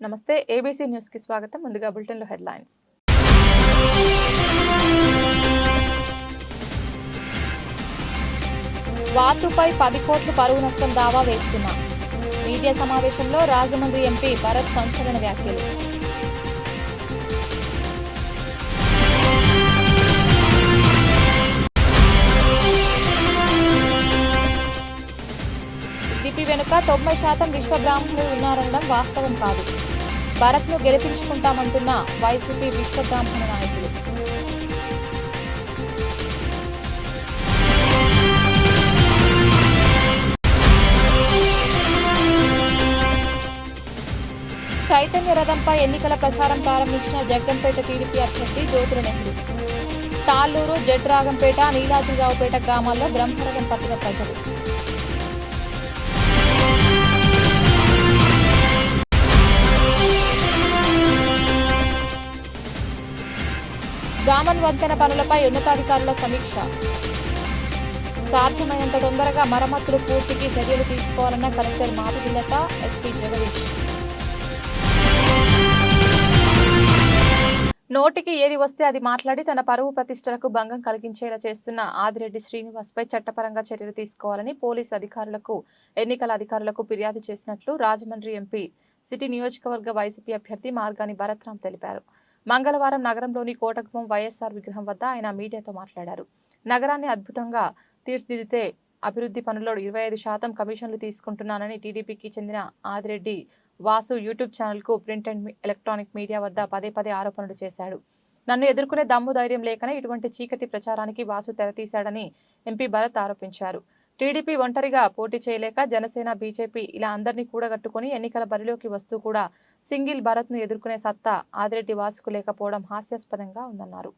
నమస్తే ABC news కి స్వాగతం. ముందుగా బులెటిన్ లో హెడ్లైన్స్. వాసుపై 10 కోట్ల పరువు నష్టం దావా వేస్తున్నా. మీడియా సమావేశంలో రాజమండ్రి ఎంపీ భరత్ సంచలన వ్యాఖ్యలు. టీడీపీ వెనుక 90% విశ్వ బ్రాహ్మణులు ఉన్నారనడం వాస్తవం కాదు. భరత్ను గెలిపించుకుంటామంటున్న వైసీపీ విశ్వ బ్రాహ్మణ నాయకులు. చైతన్య రథంపై ఎన్నికల ప్రచారం ప్రారంభించిన జగ్గంపేట టీడీపీ అభ్యర్థి జ్యోతుల నెహ్రూ. తాళ్లూరు, జడ్రాగంపేట, నీలాద్రిరావుపేట గ్రామాల్లో బ్రహ్మరథం పట్టిన ప్రజలు. గామన్ వంతెన పనులపై ఉన్నతాధికారుల సమీక్ష. సాధ్యమైనంత తొందరగా మరమ్మతులు పూర్తికి చర్యలు తీసుకోవాలన్న కలెక్టర్ మాధవిలత, ఎస్పీ జగదీష్. నోటికి ఏది వస్తే అది మాట్లాడి తన పరువు ప్రతిష్టలకు భంగం కలిగించేలా చేస్తున్న ఆదిరెడ్డి శ్రీనివాస్పై చట్టపరంగా చర్యలు తీసుకోవాలని పోలీసు అధికారులకు, ఎన్నికల అధికారులకు ఫిర్యాదు చేసినట్లు రాజమండ్రి ఎంపీ సిటీ నియోజకవర్గ వైసీపీ అభ్యర్థి మార్గాని భరత్రామ్ తెలిపారు. మంగళవారం నగరంలోని కోటగుమ్మం వైఎస్ఆర్ విగ్రహం వద్ద ఆయన మీడియాతో మాట్లాడారు. నగరాన్ని అద్భుతంగా తీర్చిదిద్దితే అభివృద్ధి పనుల్లో 25% కమిషన్లు తీసుకుంటున్నానని టీడీపీకి చెందిన ఆదిరెడ్డి వాసు యూట్యూబ్ ఛానల్కు ప్రింట్ అండ్ ఎలక్ట్రానిక్ మీడియా వద్ద పదే ఆరోపణలు చేశాడు. నన్ను ఎదుర్కొనే దమ్ము ధైర్యం లేకనే ఇటువంటి చీకటి ప్రచారానికి వాసు తెరతీశాడని ఎంపీ భరత్ ఆరోపించారు. టీడీపీ ఒంటరిగా పోటీ చేయలేక జనసేన, బీజేపీ ఇలా అందరినీ కూడగట్టుకుని ఎన్నికల బరిలోకి వస్తూ కూడా సింగిల్ భరత్ను ఎదుర్కొనే సత్తా ఆదిరెడ్డి వాసుకు లేకపోవడం హాస్యాస్పదంగా ఉందన్నారు.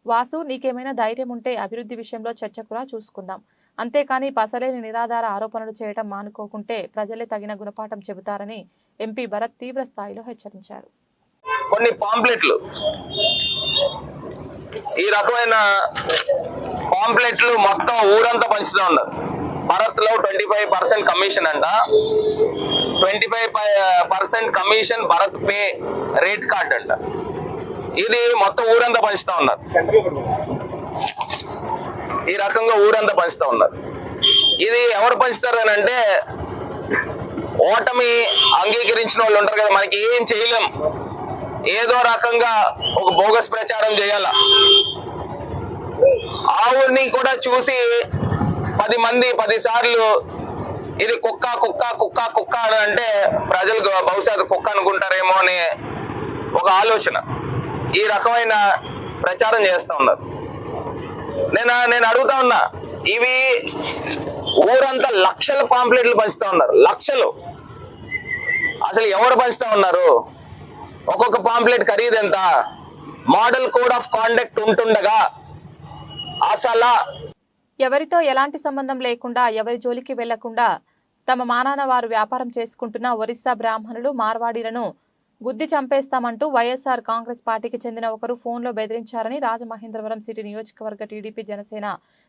వాసు, నీకేమైనా ధైర్యం ఉంటే అభివృద్ధి విషయంలో చర్చకురా చూసుకుందాం. అంతేకాని పసలేని నిరాధార ఆరోపణలు చేయడం మానుకోకుంటే ప్రజలే తగిన గుణపాఠం చెబుతారని ఎంపీ భరత్ తీవ్ర స్థాయిలో హెచ్చరించారు. కొన్ని పాంప్లెట్లు, ఈ రకమైన పాంప్లెట్లు మొత్తం ఊరంతా పంచుతూ ఉన్నారు. భరత్ లో 25% కమిషన్ అంట, 25% commission Bharat pay rate card అంట. ఇది మొత్తం ఊరంతా పంచుతూ ఉన్నారు. ఈ రకంగా ఊరంతా పంచుతూ ఉన్నారు. ఇది ఎవరు పంచుతారు అని అంటే, ఓటమి అంగీకరించిన వాళ్ళు ఉంటారు కదా, మనకి ఏం చేయలేం, ఏదో రకంగా ఒక బోగస్ ప్రచారం చేయాల. ఆ ఊరిని కూడా చూసి 10 మంది 10 సార్లు ఇది కుక్క కుక్క కుక్క కుక్క అని అంటే ప్రజలకు బహుశా కుక్క అనుకుంటారేమో అనే ఒక ఆలోచన, ఈ రకమైన ప్రచారం చేస్తూ ఉన్నారు. నేను అడుగుతా ఉన్నా, ఇవి ఊరంతా లక్షల పాంప్లెట్లు పంచుతూ ఉన్నారు, లక్షలు. అసలు ఎవరు పంచుతూ ఉన్నారు? ఒక్కొక్క పాంప్లెట్ ఖరీదు ఎంత? మోడల్ కోడ్ ఆఫ్ కాండక్ట్ ఉంటుండగా అసలు ఎవరితో ఎలాంటి సంబంధం లేకుండా, ఎవరి జోలికి వెళ్లకుండా తమ మానాన వారు వ్యాపారం చేసుకుంటున్న ఒరిస్సా బ్రాహ్మణులు, మార్వాడీలను గుద్ది చంపేస్తామంటూ వైఎస్ఆర్ కాంగ్రెస్ పార్టీకి చెందిన ఒకరు ఫోన్లో బెదిరించారని రాజమహేంద్రవరం సిటీ నియోజకవర్గ టీడీపీ, జనసేన,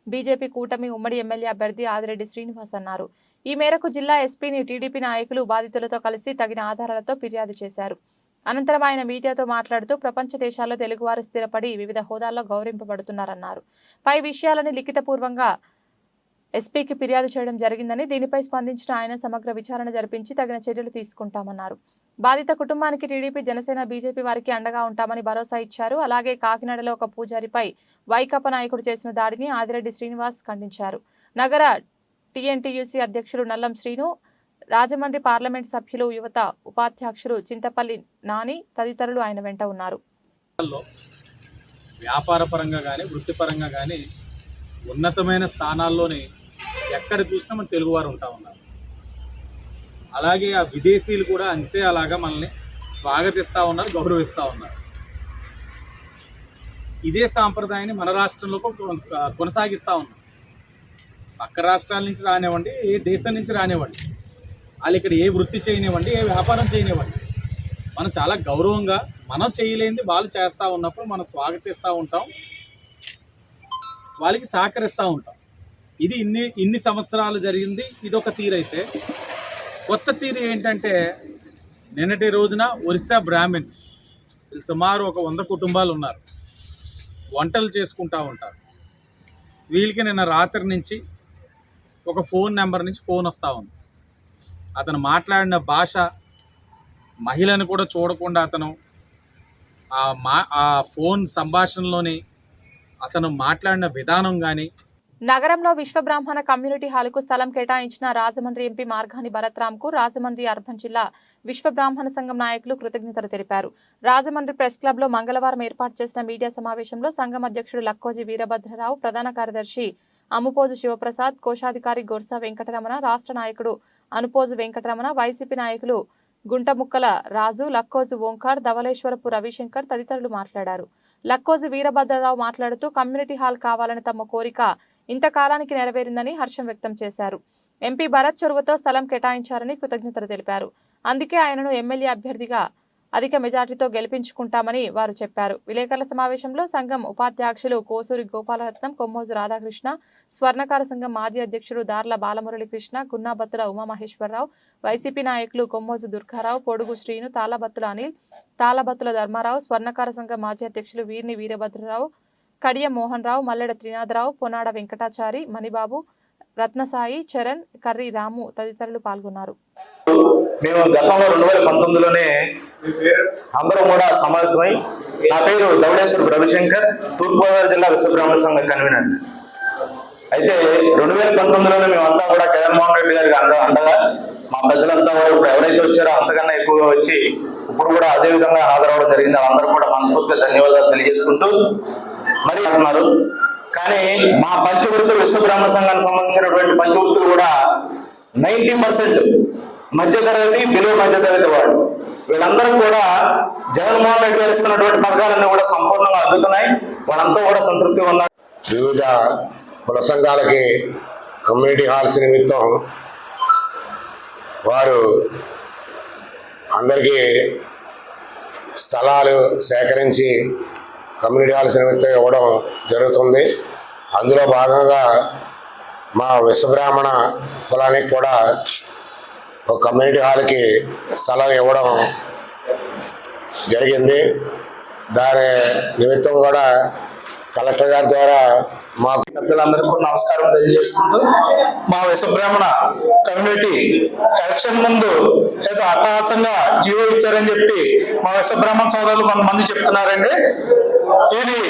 బీజేపీ కూటమి ఉమ్మడి ఎమ్మెల్యే అభ్యర్థి ఆదిరెడ్డి శ్రీనివాస్ అన్నారు. ఈ మేరకు జిల్లా ఎస్పీని టీడీపీ నాయకులు బాధితులతో కలిసి తగిన ఆధారాలతో ఫిర్యాదు చేశారు. అనంతరం ఆయన మీడియాతో మాట్లాడుతూ ప్రపంచ దేశాల్లో తెలుగువారు స్థిరపడి వివిధ హోదాల్లో గౌరవింపబడుతున్నారన్నారు. పై విషయాలని లిఖితపూర్వంగా ఎస్పీకి ఫిర్యాదు చేయడం జరిగిందని, దీనిపై స్పందించిన ఆయన సమగ్ర విచారణ జరిపించి తగిన చర్యలు తీసుకుంటామన్నారు. బాధిత కుటుంబానికి టీడీపీ, జనసేన, బీజేపీ వారికి అండగా ఉంటామని భరోసా ఇచ్చారు. అలాగే కాకినాడలో ఒక పూజారిపై వైకాపా నాయకుడు చేసిన దాడిని ఆదిరెడ్డి శ్రీనివాస్ ఖండించారు. నగర టీఎన్టీయూసీ అధ్యక్షులు నల్లం శ్రీను, రాజమండ్రి పార్లమెంట్ సభ్యులు, యువత ఉపాధ్యక్షులు చింతపల్లి నాని తదితరులు ఆయన వెంట ఉన్నారు. వ్యాపార పరంగా కానీ, వృత్తిపరంగా కానీ ఉన్నతమైన స్థానాల్లోని ఎక్కడ చూసినా మన తెలుగువారు ఉంటా ఉన్నారు. అలాగే ఆ విదేశీయులు కూడా అంతే అలాగా మనల్ని స్వాగతిస్తూ ఉన్నారు, గౌరవిస్తూ ఉన్నారు. ఇదే సాంప్రదాయాన్ని మన రాష్ట్రంలో కొనసాగిస్తూ ఉన్నారు. పక్క రాష్ట్రాల నుంచి రానివ్వండి, ఏ దేశం నుంచి రానివ్వండి, వాళ్ళు ఇక్కడ ఏ వృత్తి చేయనివ్వండి, ఏ వ్యాపారం చేయనివ్వండి, మనం చాలా గౌరవంగా మనం చేయలేనిది వాళ్ళు చేస్తూ ఉన్నప్పుడు మనం స్వాగతిస్తూ ఉంటాం, వాళ్ళకి సహకరిస్తూ ఉంటాం. ఇది ఇన్ని సంవత్సరాలు జరిగింది. ఇదొక తీరైతే కొత్త తీరు ఏంటంటే నిన్నటి రోజున ఒరిస్సా బ్రాహ్మిన్స్ సుమారు ఒక 100 కుటుంబాలు ఉన్నారు. వంటలు చేసుకుంటూ ఉంటారు. వీళ్ళకి నిన్న రాత్రి నుంచి ఒక ఫోన్ నెంబర్ నుంచి ఫోన్ వస్తూ ఉంది. అతను మాట్లాడిన భాష, మహిళను కూడా చూడకుండా అతను ఆ ఫోన్ సంభాషణలోని అతను మాట్లాడిన విధానం కానీ, నగరంలో విశ్వబ్రాహ్మణ కమ్యూనిటీ హాలుకు స్థలం కేటాయించిన రాజమండ్రి ఎంపీ మార్గాని భరత్రామ్కు రాజమండ్రి అర్బన్ జిల్లా విశ్వబ్రాహ్మణ సంఘం నాయకులు కృతజ్ఞతలు తెలిపారు. రాజమండ్రి ప్రెస్ క్లబ్లో మంగళవారం ఏర్పాటు చేసిన మీడియా సమావేశంలో సంఘం అధ్యక్షుడు లక్కోజి వీరభద్రరావు, ప్రధాన కార్యదర్శి అముపోజు శివప్రసాద్, కోశాధికారి గొర్సా వెంకటరమణ, రాష్ట్ర నాయకుడు అనుపోజు వెంకటరమణ, వైసీపీ నాయకులు గుంటముక్కల రాజు, లక్కోజు ఓంకార్, ధవలేశ్వరపు రవిశంకర్ తదితరులు మాట్లాడారు. లక్కోజు వీరభద్రరావు మాట్లాడుతూ కమ్యూనిటీ హాల్ కావాలని తమ కోరిక ఇంతకాలానికి నెరవేరిందని హర్షం వ్యక్తం చేశారు. ఎంపీ భరత్ చొరవతో స్థలం కేటాయించారని కృతజ్ఞతలు తెలిపారు. అందుకే ఆయనను ఎమ్మెల్యే అభ్యర్థిగా అధిక మెజార్టీతో గెలిపించుకుంటామని వారు చెప్పారు. విలేకరుల సమావేశంలో సంఘం ఉపాధ్యక్షులు కోసూరి గోపాలరత్నం, కొమ్మోజు రాధాకృష్ణ, స్వర్ణకార సంఘం మాజీ అధ్యక్షుడు దార్ల బాలమురళీకృష్ణ, గున్నాబత్తుల ఉమామహేశ్వరరావు, వైసీపీ నాయకులు కొమ్మోజు దుర్గారావు, పొడుగు శ్రీను, తాళబత్తుల అనిల్, తాళబత్తుల ధర్మారావు, స్వర్ణకార సంఘం మాజీ అధ్యక్షులు వీర్ని వీరభద్రరావు, కడియ మోహన్ రావు, మల్లెడ త్రినాథరావు, పొనాడ వెంకటాచారి, మణిబాబు, రత్నసాయి, చరణ్, కర్రీ రాము తదితరులు పాల్గొన్నారు. మేము గతంలో 2019లోనే అందరం కూడా సమావేశమై, నా పేరు ధవలేశ్వరపు రవిశంకర్, తూర్పుగోదావరి జిల్లా విశ్వబ్రాహ్మణ సంఘ కన్వీనర్. అయితే 2019లోనే మేమంతా కూడా జగన్మోహన్ రెడ్డి గారికి అండగా మా పెద్దలంతా కూడా ఇప్పుడు ఎవరైతే వచ్చారో అంతకన్నా ఎక్కువగా వచ్చి ఇప్పుడు కూడా అదే విధంగా హాజరవడం జరిగింది. వాళ్ళందరూ కూడా మనస్ఫూర్తిగా ధన్యవాదాలు తెలియజేసుకుంటూ మరి అంటున్నారు. కానీ మా పంచవృత్తులు విశ్వబ్రాహ్మణ సంఘానికి సంబంధించినటువంటి పంచవృత్తులు కూడా 90% మధ్యతరగతి, బిలో మధ్యతరగతి వాడు. వీళ్ళందరూ కూడా జగన్మోహన్ రెడ్డి గారు ఇస్తున్నటువంటి పథకాలన్నీ కూడా సంపూర్ణంగా అందుతున్నాయి. వాళ్ళంతా కూడా సంతృప్తిగా ఉన్నారు. వివిధ కుల సంఘాలకి కమ్యూనిటీ హాల్స్ నిమిత్తం వారు అందరికీ స్థలాలు సేకరించి కమ్యూనిటీ హాల్స్ నిమిత్తం ఇవ్వడం జరుగుతుంది. అందులో భాగంగా మా విశ్వబ్రాహ్మణ కులానికి కూడా ఒక కమ్యూనిటీ హాల్కి స్థలం ఇవ్వడం జరిగింది. దాని నిమిత్తం కూడా కలెక్టర్ గారి ద్వారా మా పెద్దలందరికీ కూడా నమస్కారం తెలియజేసుకుంటూ, మా విశ్వబ్రాహ్మణ కమ్యూనిటీ ఎలక్షన్ ముందు ఏదో అట్టహాసంగా జీవో ఇచ్చారని చెప్పి మా విశ్వబ్రాహ్మణ సోదరులు కొంతమంది చెప్తున్నారండి. ఇది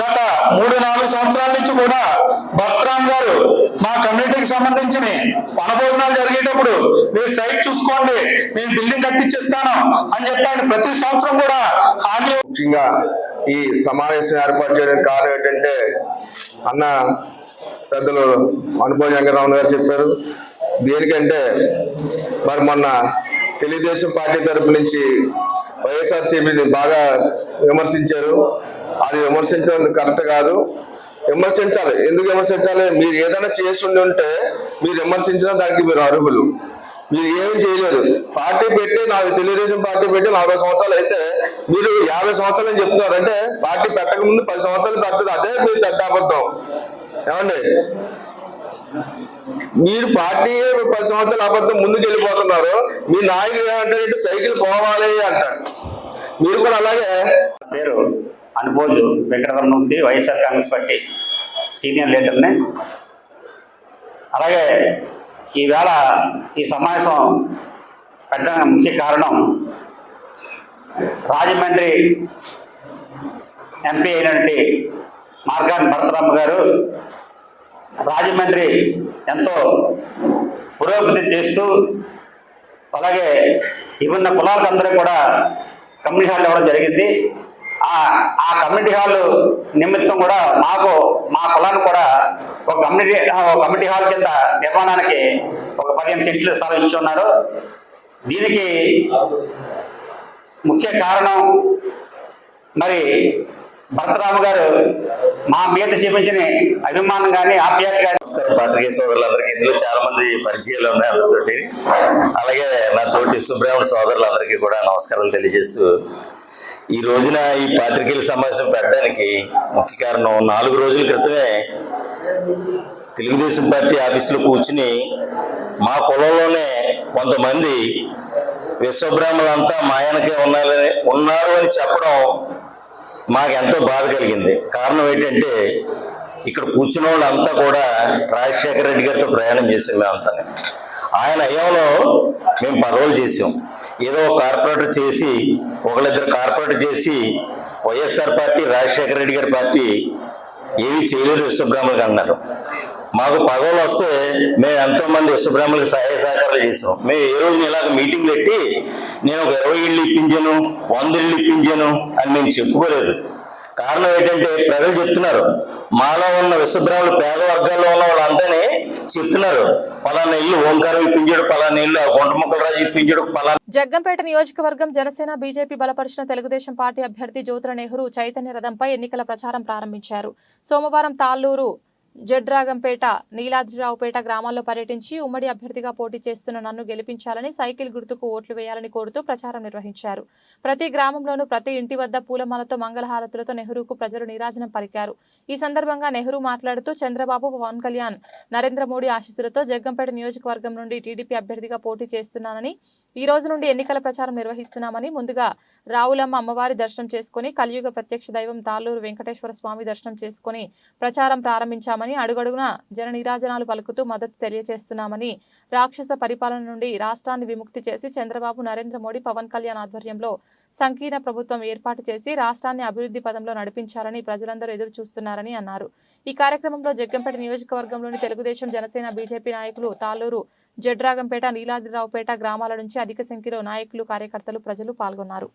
గత 3-4 సంవత్సరాల నుంచి కూడా భరత్రామ్ గారు మా కమ్యూనిటీకి సంబంధించిన వనభోజనాలు జరిగేటప్పుడు మీరు సైట్ చూసుకోండి, నేను బిల్డింగ్ కట్టించిస్తాను అని చెప్పాను. ప్రతి సంవత్సరం కూడా హామీ. ముఖ్యంగా ఈ సమావేశం ఏర్పాటు చేయడానికి కారణం ఏంటంటే, అన్న పెద్దలు అనుపోజు వెంకటరామన్ గారు చెప్పారు. దేనికంటే మరి మొన్న తెలుగుదేశం పార్టీ తరపు నుంచి వైఎస్ఆర్సీపీని బాగా విమర్శించారు. అది విమర్శించడం కరెక్ట్ కాదు. విమర్శించాలి. ఎందుకు విమర్శించాలి? మీరు ఏదైనా చేసి ఉంటే మీరు విమర్శించినా దానికి మీరు అర్హులు. మీరు ఏం చేయలేదు. పార్టీ పెట్టి, నాకు తెలుగుదేశం పార్టీ పెట్టి 40 సంవత్సరాలు అయితే మీరు 50 సంవత్సరాలు అని చెప్తున్నారు. అంటే పార్టీ పెట్టక ముందు 10 సంవత్సరాలు పెద్దది. అదే మీరు పెద్ద అబద్ధం. ఏమండి, మీరు పార్టీ 10 సంవత్సరాల అబద్ధం ముందుకు వెళ్ళిపోతున్నారు. మీ నాయకుడు ఏమంటారంటే సైకిల్ పోవాలి అంటారు. మీరు కూడా అలాగే. పేరు అనుపోజు వెంకటరమణమూర్తి, వైఎస్ఆర్ కాంగ్రెస్ పార్టీ సీనియర్ లీడర్ని. అలాగే ఈవేళ ఈ సమావేశం పెట్టడానికి ముఖ్య కారణం, రాజమండ్రి ఎంపీ అయినటువంటి మార్గాని భరత్రామ్ గారు రాజమండ్రి ఎంతో పురోగతి చేస్తూ, అలాగే ఇవున్న కులాలకు అందరూ కూడా కమ్యూనిటీ హాల్ ఇవ్వడం జరిగింది. ఆ కమ్యూనిటీ హాల్ నిమిత్తం కూడా మా కులానికి కూడా ఒక కమ్యూనిటీ హాల్ కింద నిర్మాణానికి ఒక 15 సెంట్లు స్థలం ఇచ్చి ఉన్నారు. దీనికి ముఖ్య కారణం మరి భరత్రామ్ గారు మా మీద చూపించిన అభిమానం కానీ ఆప్యాయత కానీ. పాత్రికేయ సోదరులందరికీ ఇందులో చాలా మంది పరిచయాలు ఉన్నాయి అందరితోటి. అలాగే నా తోటి విశ్వబ్రాహ్మణ సోదరులందరికీ కూడా నమస్కారాలు తెలియజేస్తూ, ఈ రోజున ఈ పాత్రికేయుల సమావేశం పెట్టడానికి ముఖ్య కారణం, 4 రోజుల క్రితమే తెలుగుదేశం పార్టీ ఆఫీసులో కూర్చుని మా కులంలోనే కొంతమంది విశ్వబ్రాహ్మణులంతా మా ఆయనకే ఉన్నారు అని చెప్పడం మాకు ఎంతో బాధ కలిగింది. కారణం ఏంటంటే ఇక్కడ కూర్చున్న వాళ్ళంతా కూడా రాజశేఖర రెడ్డి గారితో ప్రయాణం చేసాం. మేమంతా ఆయన అయ్యంలో మేము పదవులు చేసాం. ఏదో కార్పొరేటర్ చేసి ఒకళ్ళిద్దరు కార్పొరేటర్ చేసి వైఎస్ఆర్ పార్టీ రాజశేఖర రెడ్డి గారి పార్టీ ఏమీ చేయలేదు విశ్వబ్రాహ్మణులకు అన్నారు. మాకు పదవులు వస్తే మేము ఎంతో మంది విశ్వబ్రాహ్మణులకు సహాయ సహకారాలు చేసాం. మేము ఏ రోజున ఇలాగ మీటింగ్ పెట్టి నేను ఒక 20 ఇళ్ళు ఇప్పించాను, 100 ఇళ్ళు ఇప్పించాను అని మేము చెప్పుకోలేదు. కారణం ఏంటంటే ప్రజలు చెప్తున్నారు, మాలో ఉన్న విశ్వబ్రాహ్మణులు పేద వర్గాల్లో ఉన్న వాళ్ళందరినీ చెప్తున్నారు, పలానా ఇల్లు ఓంకారం ఇప్పించాడు, పలానా ఇల్లు గుంటముక్కలరాజు ఇప్పించాడు, పలానా. జగ్గంపేట నియోజకవర్గం జనసేన బీజేపీ బలపరిచిన తెలుగుదేశం పార్టీ అభ్యర్థి జ్యోతుల నెహ్రూ చైతన్య రథంపై ఎన్నికల ప్రచారం ప్రారంభించారు. సోమవారం తాళ్లూరు, జడ్రాగంపేట, నీలాద్రిరావుపేట గ్రామాల్లో పర్యటించి ఉమ్మడి అభ్యర్థిగా పోటీ చేస్తున్న నన్ను గెలిపించాలని సైకిల్ గుర్తుకు ఓట్లు వేయాలని కోరుతూ ప్రచారం నిర్వహించారు. ప్రతి గ్రామంలోనూ ప్రతి ఇంటి వద్ద పూలమాలతో మంగళహారతులతో నెహ్రూకు ప్రజలు నీరాజనం పలికారు. ఈ సందర్భంగా నెహ్రూ మాట్లాడుతూ చంద్రబాబు, పవన్ కళ్యాణ్, నరేంద్ర మోడీ ఆశీస్సులతో జగ్గంపేట నియోజకవర్గం నుండి టీడీపీ అభ్యర్థిగా పోటీ చేస్తున్నానని, ఈ రోజు నుండి ఎన్నికల ప్రచారం నిర్వహిస్తున్నామని, ముందుగా రావులమ్మ అమ్మవారి దర్శనం చేసుకుని కలియుగ ప్రత్యక్ష దైవం తాళ్లూరు వెంకటేశ్వర స్వామి దర్శనం చేసుకుని ప్రచారం ప్రారంభించామని, అడుగడుగున జన నీరాజనాలు పలుకుతూ మద్దతు తెలియజేస్తున్నామని, రాక్షస పరిపాలన నుండి రాష్ట్రాన్ని విముక్తి చేసి చంద్రబాబు, నరేంద్ర మోడీ, పవన్ కళ్యాణ్ ఆధ్వర్యంలో సంకీర్ణ ప్రభుత్వం ఏర్పాటు చేసి రాష్ట్రాన్ని అభివృద్ధి పదంలో నడిపించాలని ప్రజలందరూ ఎదురు చూస్తున్నారని అన్నారు. ఈ కార్యక్రమంలో జగ్గంపేట నియోజకవర్గంలోని తెలుగుదేశం, జనసేన, బీజేపీ నాయకులు, తాళ్లూరు, జడ్రాగంపేట, నీలాద్రిరావుపేట గ్రామాల నుంచి అధిక సంఖ్యలో నాయకులు, కార్యకర్తలు, ప్రజలు పాల్గొన్నారు.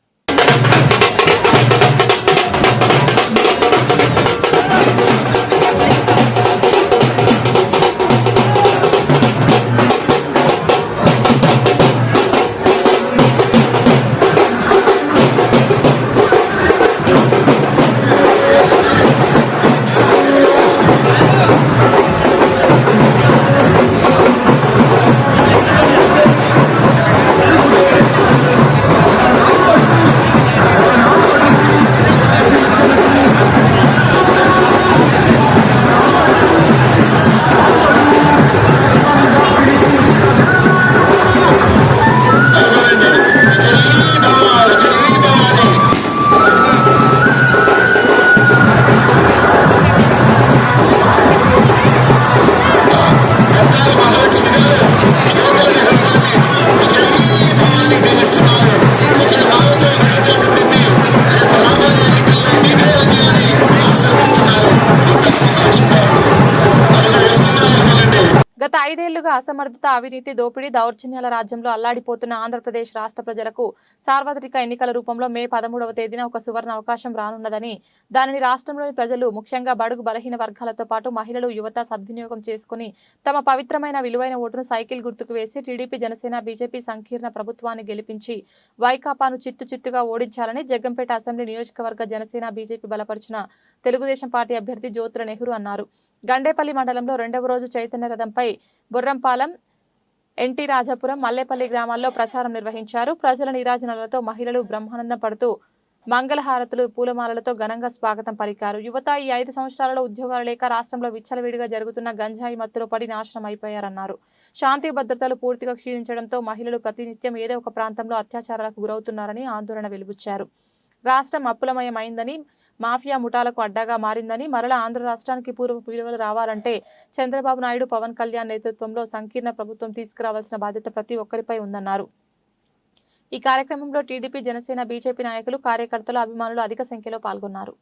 గత 5 ఏళ్లుగా అసమర్థత, అవినీతి, దోపిడీ, దౌర్జన్యాల రాజ్యంలో అల్లాడిపోతున్న ఆంధ్రప్రదేశ్ రాష్ట్ర ప్రజలకు సార్వత్రిక ఎన్నికల రూపంలో మే 13వ తేదీన ఒక సువర్ణ అవకాశం రానున్నదని, దానిని రాష్ట్రంలోని ప్రజలు, ముఖ్యంగా బడుగు బలహీన వర్గాలతో పాటు మహిళలు, యువత సద్వినియోగం చేసుకుని తమ పవిత్రమైన విలువైన ఓటును సైకిల్ గుర్తుకు వేసి టీడీపీ, జనసేన, బీజేపీ సంకీర్ణ ప్రభుత్వాన్ని గెలిపించి వైకాపాను చిత్తుచిత్తుగా ఓడించాలని జగ్గంపేట అసెంబ్లీ నియోజకవర్గ జనసేన బీజేపీ బలపరిచిన తెలుగుదేశం పార్టీ అభ్యర్థి జ్యోతుల నెహ్రూ అన్నారు. గండేపల్లి మండలంలో 2వ రోజు చైతన్య రథంపై బుర్రంపాలెం, ఎన్టీ రాజాపురం, మల్లేపల్లి గ్రామాల్లో ప్రచారం నిర్వహించారు. ప్రజల నీరాజనాలతో మహిళలు బ్రహ్మానందం పడుతూ మంగళహారతులు, పూలమాలలతో ఘనంగా స్వాగతం పలికారు. యువత ఈ 5 సంవత్సరాలలో ఉద్యోగాలు లేక రాష్ట్రంలో విచ్చలవిడిగా జరుగుతున్న గంజాయి మత్తులో పడి నాశనం అయిపోయారన్నారు. శాంతి భద్రతలు పూర్తిగా క్షీణించడంతో మహిళలు ప్రతినిత్యం ఏదో ఒక ప్రాంతంలో అత్యాచారాలకు గురవుతున్నారని ఆందోళన వెలుబుచ్చారు. రాష్ట్రం అప్పులమయమైందని, మాఫియా ముఠాలకు అడ్డాగా మారిందని, మరలా ఆంధ్ర రాష్ట్రానికి పూర్వపు విలువలు రావాలంటే చంద్రబాబు నాయుడు, పవన్ కళ్యాణ్ నేతృత్వంలో సంకీర్ణ ప్రభుత్వం తీసుకురావాల్సిన బాధ్యత ప్రతి ఒక్కరిపై ఉందన్నారు. ఈ కార్యక్రమంలో టీడీపీ, జనసేన, బీజేపీ నాయకులు, కార్యకర్తలు, అభిమానులు అధిక సంఖ్యలో పాల్గొన్నారు.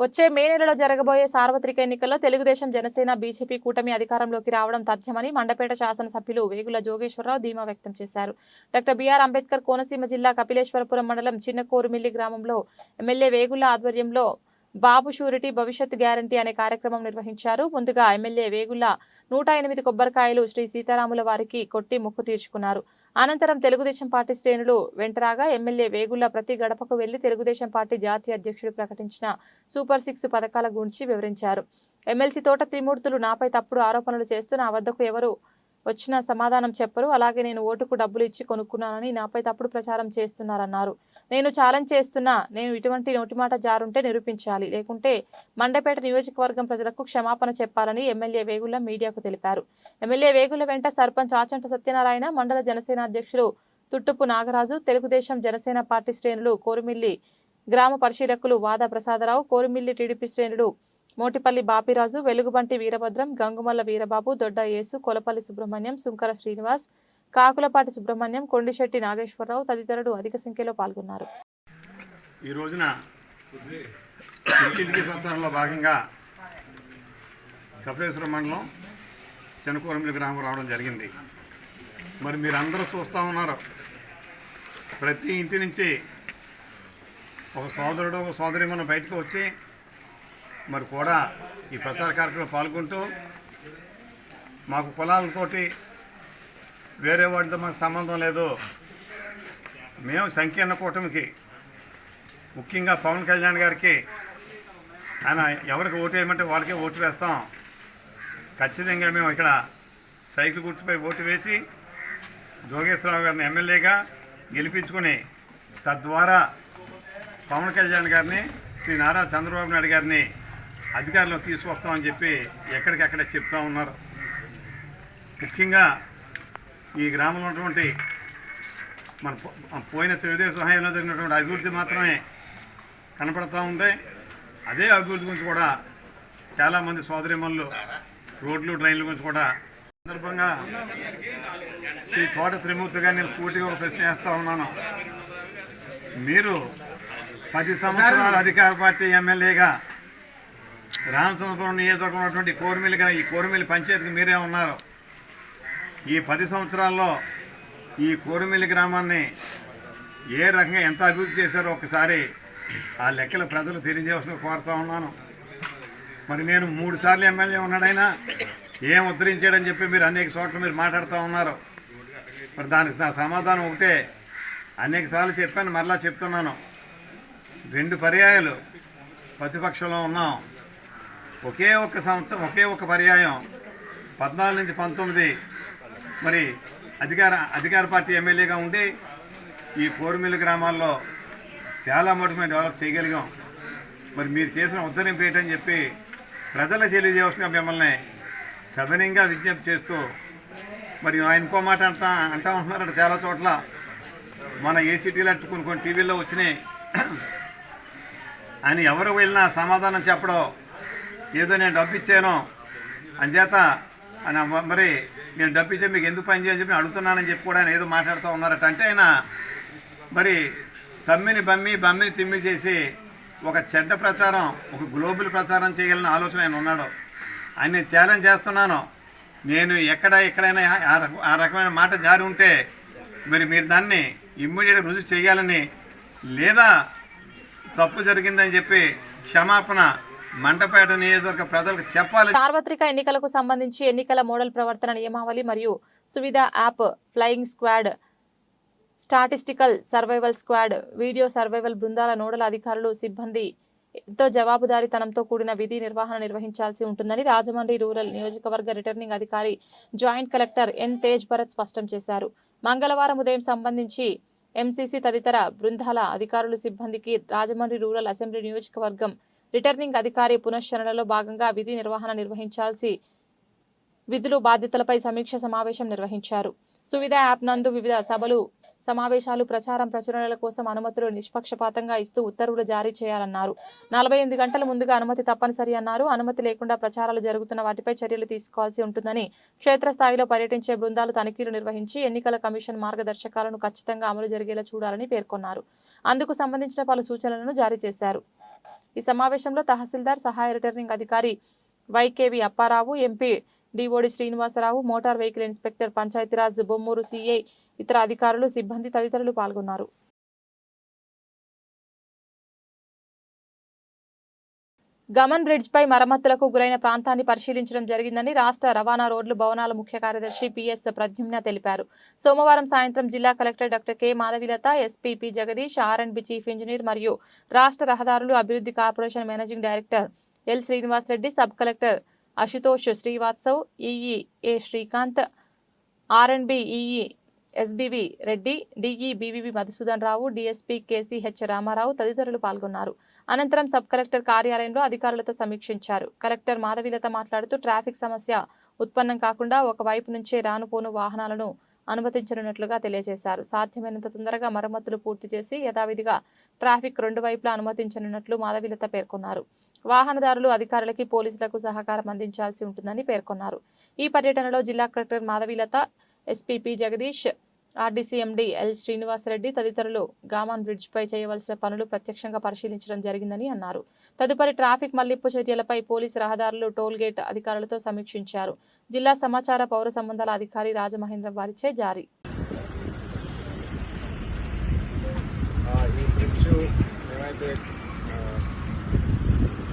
వచ్చే మే నెలలో జరగబోయే సార్వత్రిక ఎన్నికల్లో తెలుగుదేశం, జనసేన, బీజేపీ కూటమి అధికారంలోకి రావడం తథ్యమని మండపేట శాసనసభ్యులు వేగుల జోగేశ్వరరావు ధీమా వ్యక్తం చేశారు. డాక్టర్ బిఆర్ అంబేద్కర్ కోనసీమ జిల్లా కపిలేశ్వరపురం మండలం చిన్న కోరుమిల్లి గ్రామంలో ఎమ్మెల్యే వేగుల ఆధ్వర్యంలో బాబు షూరిటీ భవిష్యత్ గ్యారంటీ అనే కార్యక్రమం నిర్వహించారు. ముందుగా ఎమ్మెల్యే వేగుల 108 కొబ్బరికాయలు శ్రీ సీతారాముల వారికి కొట్టి మొక్కు తీర్చుకున్నారు. అనంతరం తెలుగుదేశం పార్టీ శ్రేణులు వెంటరాగా ఎమ్మెల్యే వేగుల ప్రతి గడపకు వెళ్లి తెలుగుదేశం పార్టీ జాతీయ అధ్యక్షుడు ప్రకటించిన సూపర్ 6 పథకాల గురించి వివరించారు. ఎమ్మెల్సీ తోట త్రిమూర్తులు నాపై తప్పుడు ఆరోపణలు చేస్తూ నా వద్దకు ఎవరు వచ్చినా సమాధానం చెప్పరు. అలాగే నేను ఓటుకు డబ్బులు ఇచ్చి కొనుక్కున్నానని నాపై తప్పుడు ప్రచారం చేస్తున్నారన్నారు. నేను ఛాలెంజ్ చేస్తున్నా, నేను ఇటువంటి నోటిమాట జారుంటే నిరూపించాలి, లేకుంటే మండపేట నియోజకవర్గం ప్రజలకు క్షమాపణ చెప్పాలని ఎమ్మెల్యే వేగుల మీడియాకు తెలిపారు. ఎమ్మెల్యే వేగుల వెంట సర్పంచ్ ఆచంట సత్యనారాయణ, మండల జనసేన అధ్యక్షులు తుట్టుపు నాగరాజు, తెలుగుదేశం జనసేన పార్టీ శ్రేణులు, కోరుమిల్లి గ్రామ పరిశీలకులు వాదా ప్రసాదరావు, కోరుమిల్లి టీడీపీ శ్రేణులు మోటిపల్లి బాపిరాజు, వెలుగుబంటి వీరభద్రం, గంగుమల్ల వీరబాబు, దొడ్డ యేసు, కొలపల్లి సుబ్రహ్మణ్యం, సుంకర శ్రీనివాస్, కాకులపాటి సుబ్రహ్మణ్యం, కొండిశెట్టి నాగేశ్వరరావు తదితరులు అధిక సంఖ్యలో పాల్గొన్నారు. ఈ రోజున ఇంటింటికి ప్రచారంలో భాగంగా కపిలేశ్వరం మండలం చెనకూరమిల్లి గ్రామం రావడం జరిగింది. మరి మీరందరూ చూస్తూ ఉన్నారు, ప్రతి ఇంటి నుంచి ఒక సోదరుడు ఒక సోదరీమణి బయటకు వచ్చి మరి కూడా ఈ ప్రచార కార్యక్రమంలో పాల్గొంటూ మాకు కులాలతోటి వేరే వాటితో మాకు సంబంధం లేదు, మేము సంకీర్ణ కూటమికి ముఖ్యంగా పవన్ కళ్యాణ్ గారికి ఆయన ఎవరికి ఓటు వేయమంటే వాళ్ళకే ఓటు వేస్తాం, ఖచ్చితంగా మేము ఇక్కడ సైకిల్ గుర్తుపై ఓటు వేసి జోగేశ్వరరావు గారిని ఎమ్మెల్యేగా గెలిపించుకొని తద్వారా పవన్ కళ్యాణ్ గారిని శ్రీ నారా చంద్రబాబు నాయుడు గారిని అధికారంలో తీసుకొస్తామని చెప్పి ఎక్కడికక్కడ చెప్తూ ఉన్నారు. ముఖ్యంగా ఈ గ్రామంలో ఉన్నటువంటి మన పోయిన తెలుగుదేశం హయాంలో జరిగినటువంటి అభివృద్ధి మాత్రమే కనపడుతూ ఉంది. అదే అభివృద్ధి గురించి కూడా చాలామంది సోదరిమణులు రోడ్లు డ్రైన్ల గురించి కూడా సందర్భంగా శ్రీ తోట త్రిమూర్తి గారిని నేను సూటిగా ఒక ప్రశ్న వేస్తూ ఉన్నాను. మీరు 10 సంవత్సరాలు అధికార పార్టీ ఎమ్మెల్యేగా రామచంద్రపురం నియోజకవర్గం ఉన్నటువంటి కోరుమిల్లి ఈ కోరుమిల్లి పంచాయతీకి మీరే ఉన్నారు. ఈ 10 సంవత్సరాల్లో ఈ కోరుమిల్లి గ్రామాన్ని ఏ రకంగా ఎంత అభివృద్ధి చేశారో ఒకసారి ఆ లెక్కలు ప్రజలు తెలియజేయాల్సిన కోరుతూ ఉన్నాను. మరి నేను 3 సార్లు ఎమ్మెల్యే ఉన్నాడైనా ఏం ఉద్ధరించాడని చెప్పి మీరు అనేక చోట్ల మీరు మాట్లాడుతూ ఉన్నారు. మరి దానికి సమాధానం ఒకటే, అనేక సార్లు చెప్పాను, మరలా చెప్తున్నాను. 2 పర్యాయాలు ప్రతిపక్షంలో ఉన్నాం. ఒకే ఒక్క సంవత్సరం ఒకే ఒక పర్యాయం 14 నుంచి 19 మరి అధికార పార్టీ ఎమ్మెల్యేగా ఉండి ఈ కోరుమిల్లి గ్రామాల్లో చాలా మటుకు మేము డెవలప్ చేయగలిగాం. మరి మీరు చేసిన ఉద్ధరింపు ఏంటని చెప్పి ప్రజలకు తెలియజేయవలసిన మిమ్మల్ని సవినయంగా విజ్ఞప్తి చేస్తూ మరి ఆయన ఇంకో మాట అంటా ఉంటున్నారంట చాలా చోట్ల. మన ఏసీటీలు అట్టు కొన్ని టీవీల్లో వచ్చినాయి. ఆయన ఎవరు వెళ్ళినా సమాధానం చెప్పడం, ఏదో నేను డబ్బు ఇచ్చాను అంచేత మరి నేను డబ్బు ఇచ్చే మీకు ఎందుకు పని చేయని చెప్పి అడుగుతున్నానని చెప్పి కూడా ఆయన ఏదో మాట్లాడుతూ ఉన్నారట. అంటే ఆయన మరి తమ్మిని బమ్మిని తిమ్మి చేసి ఒక చెడ్డ ప్రచారం, ఒక గ్లోబల్ ప్రచారం చేయగలిగిన ఆలోచన ఆయన ఉన్నాడు. ఆయన నేను ఛాలెంజ్ చేస్తున్నాను, నేను ఎక్కడైనా ఆ రకమైన మాట జారి ఉంటే మీరు దాన్ని ఇమ్మీడియట్గా రుజువు చేయాలని, లేదా తప్పు జరిగిందని చెప్పి క్షమాపణ మండపేట నియోజకవర్గ ప్రజలకు చెప్పాలి. సార్వత్రిక ఎన్నికలకు సంబంధించి ఎన్నికల మోడల్ ప్రవర్తన నియమావళి మరియు Suvidha app, flying squad, statistical survival squad, video survival బృందాల నోడల్ అధికారులు సిబ్బంది ఎంతో జవాబుదారీతనంతో కూడిన విధి నిర్వహణ నిర్వహించాల్సి ఉంటుందని రాజమండ్రి రూరల్ నియోజకవర్గ రిటర్నింగ్ అధికారి joint collector N Tej Bharat స్పష్టం చేశారు. మంగళవారం ఉదయం సంబంధించి ఎంసీసీ తదితర బృందాల అధికారులు సిబ్బందికి రాజమండ్రి రూరల్ అసెంబ్లీ నియోజకవర్గం రిటర్నింగ్ అధికారి పునశ్చరణలో భాగంగా విధి నిర్వహణ నిర్వహించాల్సి విధులు బాధ్యతలపై సమీక్ష సమావేశం నిర్వహించారు. సువిధ యాప్ నందు వివిధ సభలు, సమావేశాలు, ప్రచురణల కోసం అనుమతులు నిష్పక్షపాతంగా ఇస్తూ ఉత్తర్వులు జారీ చేయాలన్నారు. 48 గంటల ముందుగా అనుమతి తప్పనిసరి అన్నారు. అనుమతి లేకుండా ప్రచారాలు జరుగుతున్న వాటిపై చర్యలు తీసుకోవాల్సి ఉంటుందని, క్షేత్రస్థాయిలో పర్యటించే బృందాలు తనిఖీలు నిర్వహించి ఎన్నికల కమిషన్ మార్గదర్శకాలను ఖచ్చితంగా అమలు జరిగేలా చూడాలని పేర్కొన్నారు. అందుకు సంబంధించిన పలు సూచనలను జారీ చేశారు. ఈ సమావేశంలో తహసీల్దార్, సహాయ రిటర్నింగ్ అధికారి YKV Apparao, MP DOD Srinivasarao, motor vehicle inspector, Panchayati Raj Bommuru CI, ఇతర అధికారులు, సిబ్బంది తదితరులు పాల్గొన్నారు. గమన్ బ్రిడ్జ్ పై మరమ్మతులకు గురైన ప్రాంతాన్ని పరిశీలించడం జరిగిందని రాష్ట్ర రవాణా రోడ్లు భవనాల ముఖ్య కార్యదర్శి పిఎస్ ప్రద్యుమ్న తెలిపారు. సోమవారం సాయంత్రం జిల్లా collector doctor K Madhavilatha, SP P Jagadish, R and B chief engineer మరియు రాష్ట్ర రహదారులు అభివృద్ధి corporation managing director L Srinivas Reddy, sub collector Ashutosh Srivastav, EE A Srikanth, R and B EE SBV Reddy, DE BVV Madhusudan Rao, DSP KCH Ramarao తదితరులు పాల్గొన్నారు. అనంతరం సబ్ కలెక్టర్ కార్యాలయంలో అధికారులతో సమీక్షించారు. కలెక్టర్ మాధవీలత మాట్లాడుతూ ట్రాఫిక్ సమస్య ఉత్పన్నం కాకుండా ఒకవైపు నుంచే రానుపోను వాహనాలను అనుమతించనున్నట్లుగా తెలియజేశారు. సాధ్యమైనంత తొందరగా మరమ్మతులు పూర్తి చేసి యథావిధిగా ట్రాఫిక్ రెండు వైపులా అనుమతించనున్నట్లు మాధవీలత పేర్కొన్నారు. వాహనదారులు, అధికారులకి, పోలీసులకు సహకారం అందించాల్సి ఉంటుందని పేర్కొన్నారు. ఈ పర్యటనలో జిల్లా collector Madhavilatha, SP P Jagadish, RDC MD L Srinivasareddy తదితరులు గామన్ బ్రిడ్జ్ పై చేయవలసిన పనులు ప్రత్యక్షంగా పరిశీలించడం జరిగిందని అన్నారు. తదుపరి ట్రాఫిక్ మళ్లింపు చర్యలపై పోలీసు, రహదారులు, టోల్ గేట్ అధికారులతో సమీక్షించారు. జిల్లా సమాచార పౌర సంబంధాల అధికారి రాజమహేంద్ర వారిచే జారీ. ఈ బ్రిడ్జ్ ఏమైతే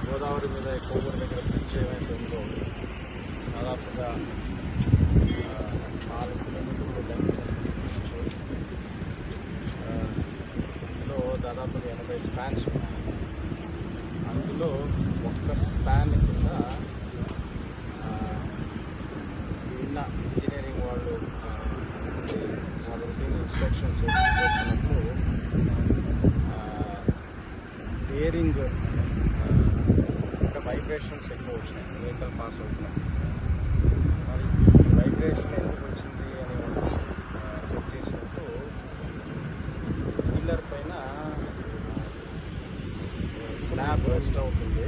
గోదావరి మీద కోవూరు దగ్గర బ్రిడ్జ్ ఏమైతే ఉందో దాదాపుగా 4 కిలోమీటర్లు లెంగ్త్ ఇందులో దాదాపుగా 80 స్పాన్స్ ఉన్నాయి. అందులో ఒక్క స్పాన్ కింద నిన్న ఇంజనీరింగ్ వాళ్ళు రొటీన్ ఇన్స్పెక్షన్ చేసినప్పుడు బేరింగ్ వైబ్రేషన్స్ ఎక్కువ వచ్చినాయి, వెహికల్ పాస్ అవుతున్నాయి. మరి ఈ వైబ్రేషన్ ఎందుకు వచ్చింది అని చెక్ చేసినప్పుడు పిల్లర్ పైన స్లాబ్ రెస్ట్ అవుతుంది.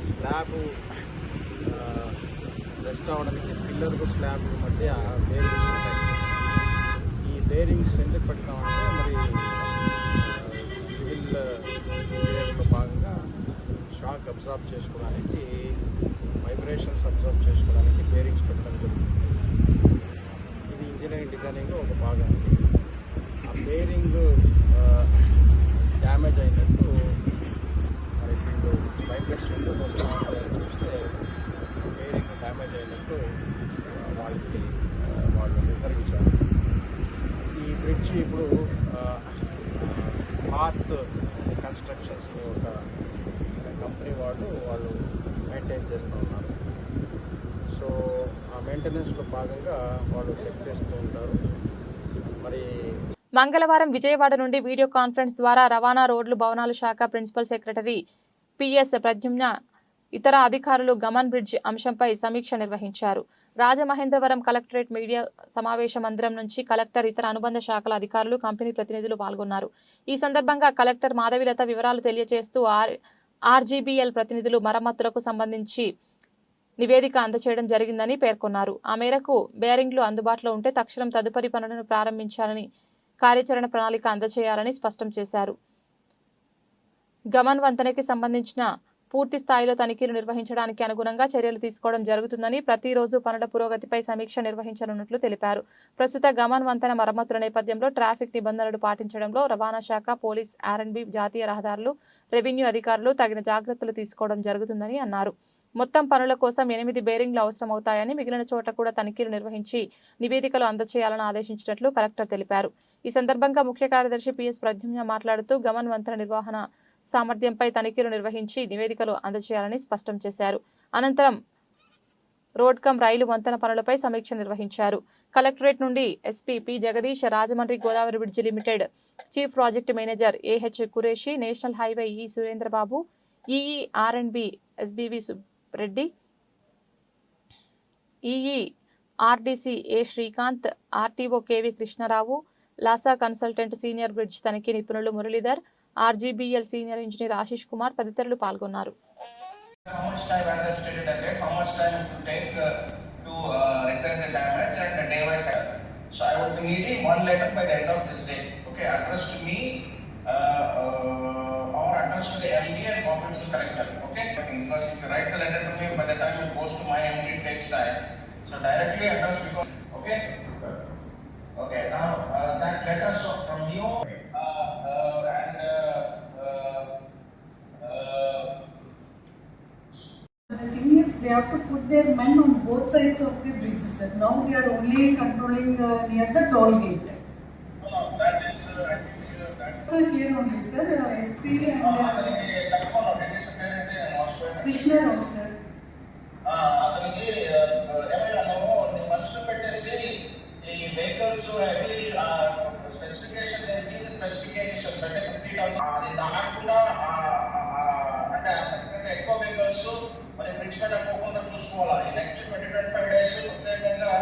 స్లాబ్ రెస్ట్ అవడానికి పిల్లర్కు స్లాబ్ మధ్య బేరింగ్స్ ఉంటాయి. ఈ బేరింగ్స్ ఎందుకు పెడతామంటే మరి సివిల్ ఇంజనీరింగ్లో భాగంగా షాక్ అబ్జర్వ్ చేసుకోవడానికి, వైబ్రేషన్స్ అబ్జర్వ్ చేసుకోవడానికి బేరింగ్స్ పెట్టడం జరుగుతుంది. ఇది ఇంజనీరింగ్ డిజైనింగ్లో ఒక భాగం. ఆ బేరింగ్ డ్యామేజ్ అయినట్టు మరి వీళ్ళు వైబ్రేషన్ ఎందుకు వస్తామని చూస్తే బేరింగ్ డ్యామేజ్ అయినట్టు వాళ్ళు నిర్ధారించారు. ఈ బ్రిడ్జ్ ఇప్పుడు పార్త్ కన్స్ట్రక్షన్స్ ఒక కంపెనీ వాళ్ళు మెయింటైన్ చేస్తూ ఉన్నారు. సో ఆ మెయింటెనెన్స్లో భాగంగా వాళ్ళు చెక్ చేస్తూ ఉంటారు. మరి మంగళవారం విజయవాడ నుండి వీడియో కాన్ఫరెన్స్ ద్వారా రవాణా రోడ్లు భవనాల శాఖ ప్రిన్సిపల్ సెక్రటరీ పిఎస్ ప్రద్యుమ్న, ఇతర అధికారులు గమన్ బ్రిడ్జ్ అంశంపై సమీక్ష నిర్వహించారు. రాజమహేంద్రవరం కలెక్టరేట్ మీడియా సమావేశ మందిరం నుంచి కలెక్టర్, ఇతర అనుబంధ శాఖల అధికారులు, కంపెనీ ప్రతినిధులు పాల్గొన్నారు. ఈ సందర్భంగా కలెక్టర్ మాధవీలత వివరాలు తెలియజేస్తూ ఆర్జీబీఎల్ ప్రతినిధులు మరమ్మతులకు సంబంధించి నివేదిక అందజేయడం జరిగిందని పేర్కొన్నారు. ఆ మేరకు బేరింగ్లు అందుబాటులో ఉంటే తక్షణం తదుపరి పనులను ప్రారంభించాలని, కార్యాచరణ ప్రణాళిక అందజేయాలని స్పష్టం చేశారు. గమన్ వంతెనకి సంబంధించిన పూర్తి స్థాయిలో తనిఖీలు నిర్వహించడానికి అనుగుణంగా చర్యలు తీసుకోవడం జరుగుతుందని, ప్రతిరోజు పనుల పురోగతిపై సమీక్ష నిర్వహించనున్నట్లు తెలిపారు. ప్రస్తుత గమన్ వంతెన మరమ్మతుల నేపథ్యంలో ట్రాఫిక్ నిబంధనలు పాటించడంలో రవాణా శాఖ, పోలీస్, ఆర్ఎండ్బి, జాతీయ రహదారులు, రెవెన్యూ అధికారులు తగిన జాగ్రత్తలు తీసుకోవడం జరుగుతుందని అన్నారు. మొత్తం పనుల కోసం 8 బేరింగ్లు అవసరమవుతాయని, మిగిలిన చోట్ల కూడా తనిఖీలు నిర్వహించి నివేదికలు అందజేయాలని ఆదేశించినట్లు కలెక్టర్ తెలిపారు. ఈ సందర్భంగా ముఖ్య కార్యదర్శి పిఎస్ ప్రద్యుమ్న మాట్లాడుతూ గమన్ వంతెన నిర్వహణ సామర్థ్యంపై తనిఖీలు నిర్వహించి నివేదికలు అందజేయాలని స్పష్టం చేశారు. అనంతరం రోడ్ కమ్ రైలు వంతెన పనులపై సమీక్ష నిర్వహించారు. కలెక్టరేట్ నుండి SP P Jagadish, Rajahmundry Godavari bridge limited chief project manager AH Qureshi, national highway E Surendrababu, EE R and B SBV Reddy, EE RDC A Srikanth, RTO KV Krishnarao, LASA consultant senior bridge తనిఖీ నిపుణులు Muralidhar, RGBL senior engineer Ashish Kumar తదితరులు పాల్గొన్నారు. How much time, as I stated earlier, how much time it would take to repair the damage and day-wise. So I would be needing one letter by the end of this day. Okay, addressed to me or addressed correct them, okay? Because if you write the letter to me, by the time it goes to my MD, it takes time. So directly address because, okay? Okay, now that letter from you The thing is, they have to put their men on both sides of the bridge, sir. Now they are only controlling near the toll gate. that is, I think that. So here only, sir, SP and Krishna Rao, sir. అతనికి ఏమైనా నువ్వు మనుషులు పెట్టేసి ఈ vehicles అవి specification specifications అంటే 50,000 అది దాటకుండా అంటే అంతకంటే ఎక్కువ వెహికల్స్ మరి బ్రిడ్జ్ మీద పోకుండా చూసుకోవాలి. నెక్స్ట్ 20-25 days ప్రత్యేకంగా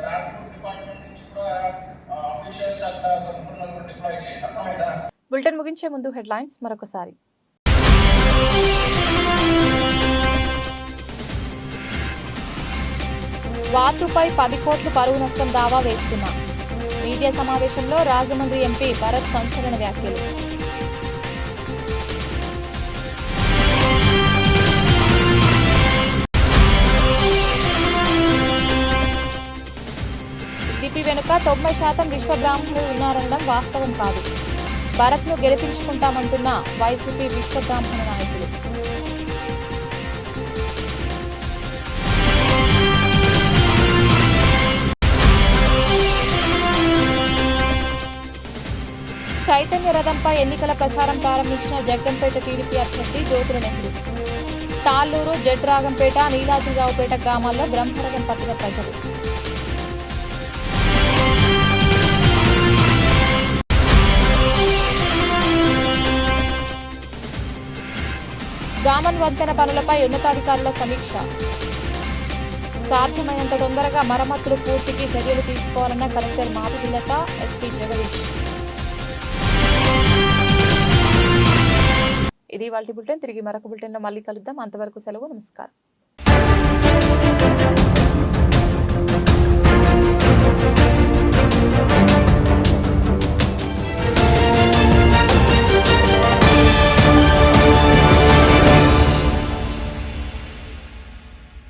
ట్రాన్స్పోర్ట్ డిపార్ట్మెంట్ నుంచి కూడా ఆఫీషియల్స్ అక్కడ 3-4 డిప్లాయ్ చేయాలి. అర్థమైందా? బులెటిన్ ముగించే ముందు హెడ్లైన్స్ మరొకసారి. వాసుపై 10 కోట్ల పరువు నష్టం దావా వేస్తున్నా. మీడియా సమావేశంలో రాజమండ్రి ఎంపీ భరత్ సంచలన వ్యాఖ్యలు. టీడీపీ వెనుక 90% విశ్వ బ్రాహ్మణులు ఉన్నారనడం వాస్తవం కాదు. భరత్ను గెలిపించుకుంటామంటున్న వైసీపీ విశ్వ బ్రాహ్మణ నాయకులు. చైతన్య రథంపై ఎన్నికల ప్రచారం ప్రారంభించిన జగ్గంపేట టీడీపీ అభ్యర్థి జ్యోతుల నెహ్రూ. తాళ్లూరు, జడ్రాగంపేట, నీలాద్రిరావుపేట గ్రామాల్లో బ్రహ్మరథం పట్టిన ప్రజలు. గామన్ వంతెన పనులపై ఉన్నతాధికారుల సమీక్ష. సాధ్యమైనంత తొందరగా మరమ్మతులు పూర్తికి చర్యలు తీసుకోవాలన్న కలెక్టర్ మాధవిలత, ఎస్పీ జగదీష్. ఇది ఇవాల్టి బులెటిన్. తిరిగి మరొక బులెటిన్లో మళ్ళీ కలుద్దాం. అంతవరకు సెలవు. నమస్కారం.